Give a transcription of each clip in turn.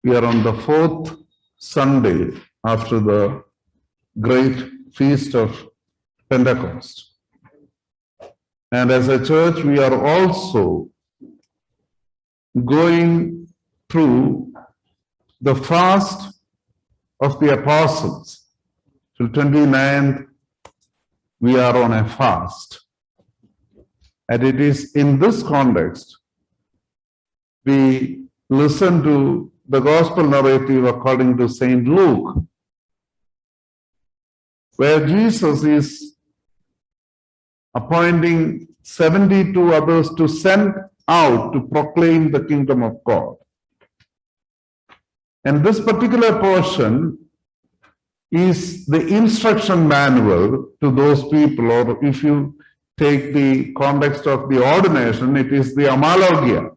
We are on the fourth Sunday after the great feast of Pentecost. And as a church, we are also going through the fast of the apostles. Till 29th, we are on a fast. And it is in this context we listen to the gospel narrative according to St. Luke, where Jesus is appointing 72 others to send out to proclaim the kingdom of God. And this particular portion is the instruction manual to those people, or if you take the context of the ordination, it is the homologia,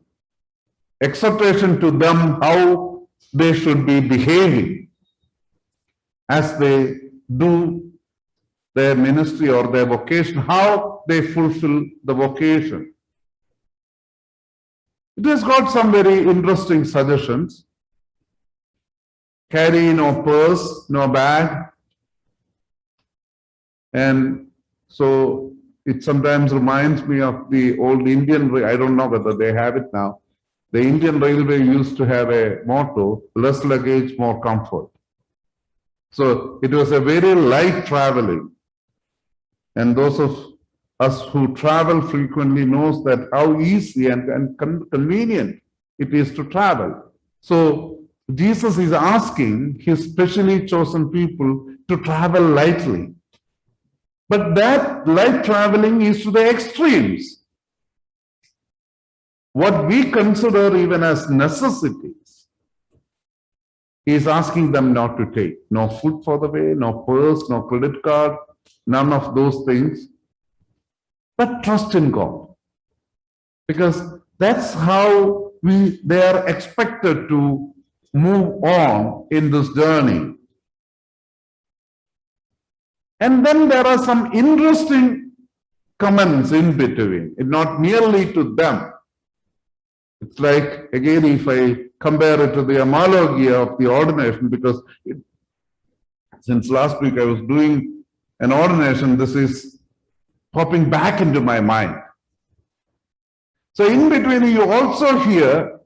exhortation to them how they should be behaving as they do their ministry or their vocation, how they fulfill the vocation. It has got some very interesting suggestions. Carry no purse, no bag. And so it sometimes reminds me of the old Indian, I don't know whether they have it now. The Indian Railway used to have a motto, less luggage, more comfort. So it was a very light traveling. And those of us who travel frequently knows that how easy and convenient it is to travel. So Jesus is asking his specially chosen people to travel lightly. But that light traveling is to the extremes. What we consider even as necessities, he is asking them not to take. No food for the way, no purse, no credit card, none of those things. But trust in God. Because that's how they are expected to move on in this journey. And then there are some interesting comments in between, not merely to them. It's like, again, if I compare it to the homologia of the ordination, because since last week I was doing an ordination, this is popping back into my mind. So in between, you also hear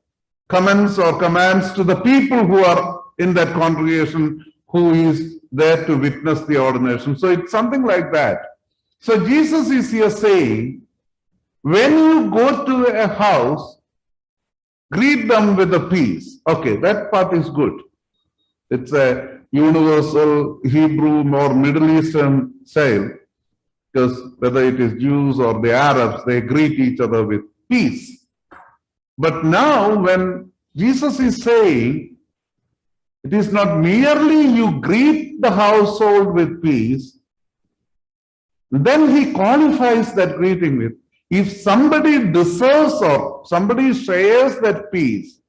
comments or commands to the people who are in that congregation who is there to witness the ordination. So it's something like that. So Jesus is here saying, when you go to a house, greet them with a peace. Okay, that part is good. It's a universal Hebrew or Middle Eastern style, because whether it is Jews or the Arabs, they greet each other with peace. But now when Jesus is saying, it is not merely you greet the household with peace, then he qualifies that greeting with, if somebody deserves or somebody shares that peace.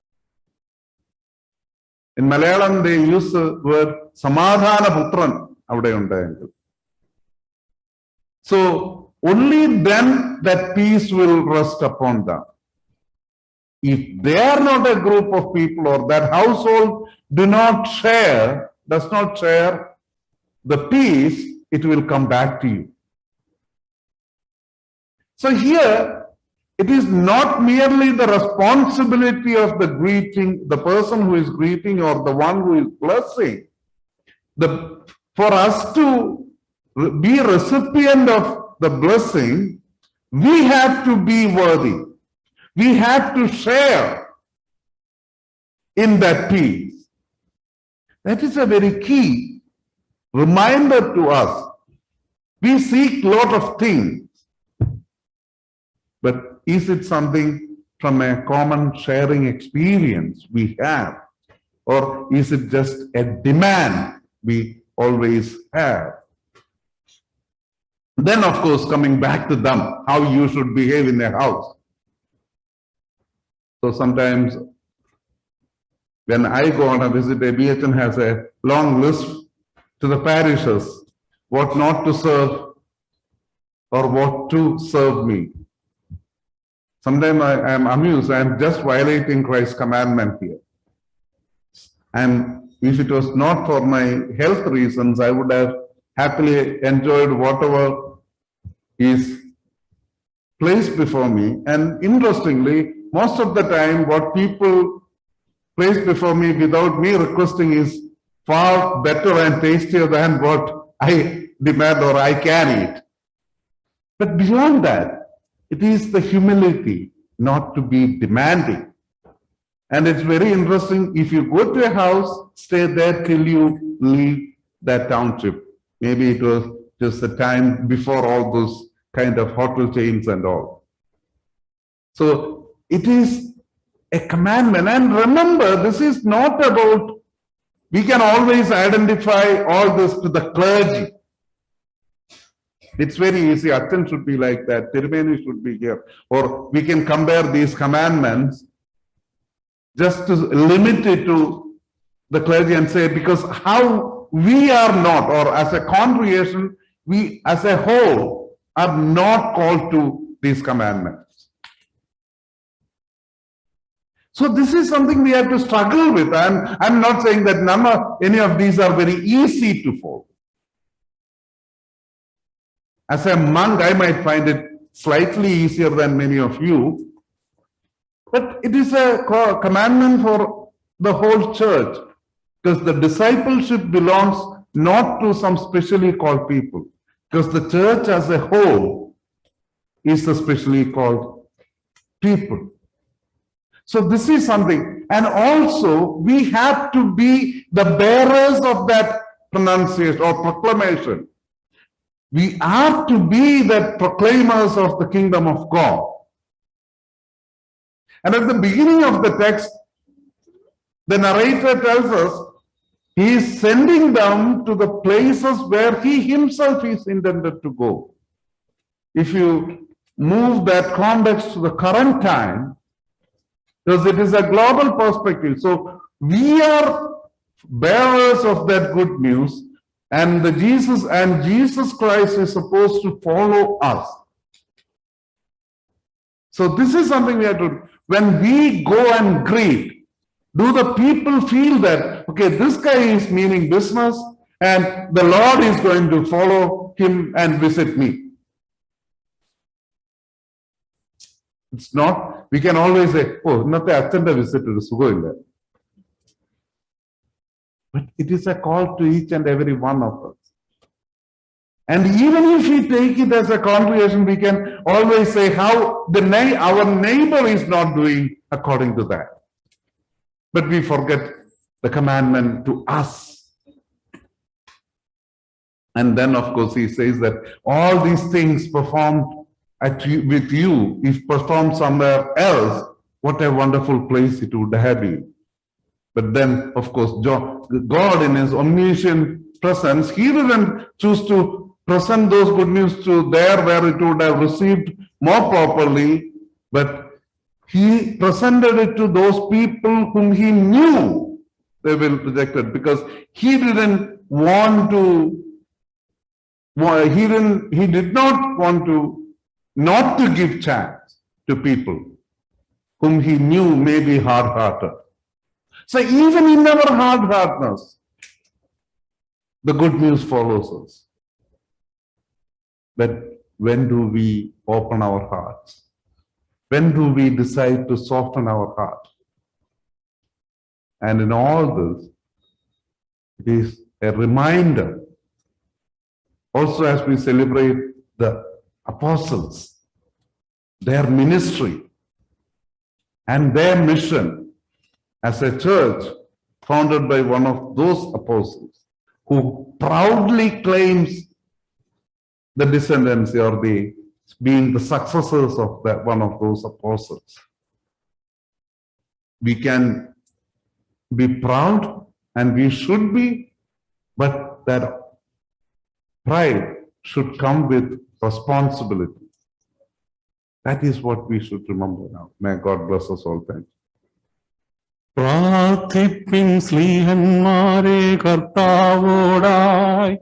In Malayalam, they use the word Samadhana Putran. So only then that peace will rest upon them. If they are not a group of people or that household does not share the peace, it will come back to you. So here, it is not merely the responsibility of the greeting, the person who is greeting or the one who is blessing. For us to be recipient of the blessing, we have to be worthy. We have to share in that peace. That is a very key reminder to us. We seek a lot of things. But is it something from a common sharing experience we have? Or is it just a demand we always have? Then, of course, coming back to them, how you should behave in a house. So sometimes when I go on a visit, ABHN has a long list to the parishes, what not to serve or what to serve me. Sometimes I am amused, I am just violating Christ's commandment here. And if it was not for my health reasons, I would have happily enjoyed whatever is placed before me. And interestingly, most of the time, what people place before me without me requesting is far better and tastier than what I demand or I can eat. But beyond that, it is the humility not to be demanding. And it's very interesting, if you go to a house, stay there till you leave that township. Maybe it was just the time before all those kind of hotel chains and all. So it is a commandment. And remember, this is not about, we can always identify all this to the clergy. It's very easy. Achan should be like that. Tirumeni should be here. Or we can compare these commandments just to limit it to the clergy and say, because how we are not, or as a congregation, we as a whole are not called to these commandments. So this is something we have to struggle with. I'm not saying that any of these are very easy to follow. As a monk, I might find it slightly easier than many of you, but it is a commandment for the whole church, because the discipleship belongs not to some specially called people, because the church as a whole is the specially called people. So this is something, and also we have to be the bearers of that pronunciation or proclamation. We are to be the proclaimers of the kingdom of God. And at the beginning of the text, the narrator tells us he is sending them to the places where he himself is intended to go. If you move that context to the current time, because it is a global perspective. So we are bearers of that good news, and Jesus Christ is supposed to follow us. So this is something we have to do. When we go and greet, do the people feel that, okay, this guy is meaning business and the Lord is going to follow him and visit me? It's not, we can always say, oh, not the attend a visit to the go in there. But it is a call to each and every one of us. And even if we take it as a congregation, we can always say how our neighbor is not doing according to that. But we forget the commandment to us. And then, of course, he says that all these things performed with you, if performed somewhere else, what a wonderful place it would have been. But then, of course, God in his omniscient presence, he didn't choose to present those good news to there where it would have received more properly, but he presented it to those people whom he knew they will reject it, because he didn't want to, he did not want to not to give chance to people whom he knew may be hard-hearted. So even in our hard-heartedness, the good news follows us. But when do we open our hearts? When do we decide to soften our heart? And in all this, it is a reminder, also as we celebrate the apostles, their ministry and their mission as a church founded by one of those apostles who proudly claims the descendants or being the successors of one of those apostles. We can be proud, and we should be, but that pride should come with responsibility. That is what we should remember now. May God bless us all. Thank you. പ്രാർത്ഥിപ്പിൻ സ്ലീഹന്മാരെ കർത്താവോടായി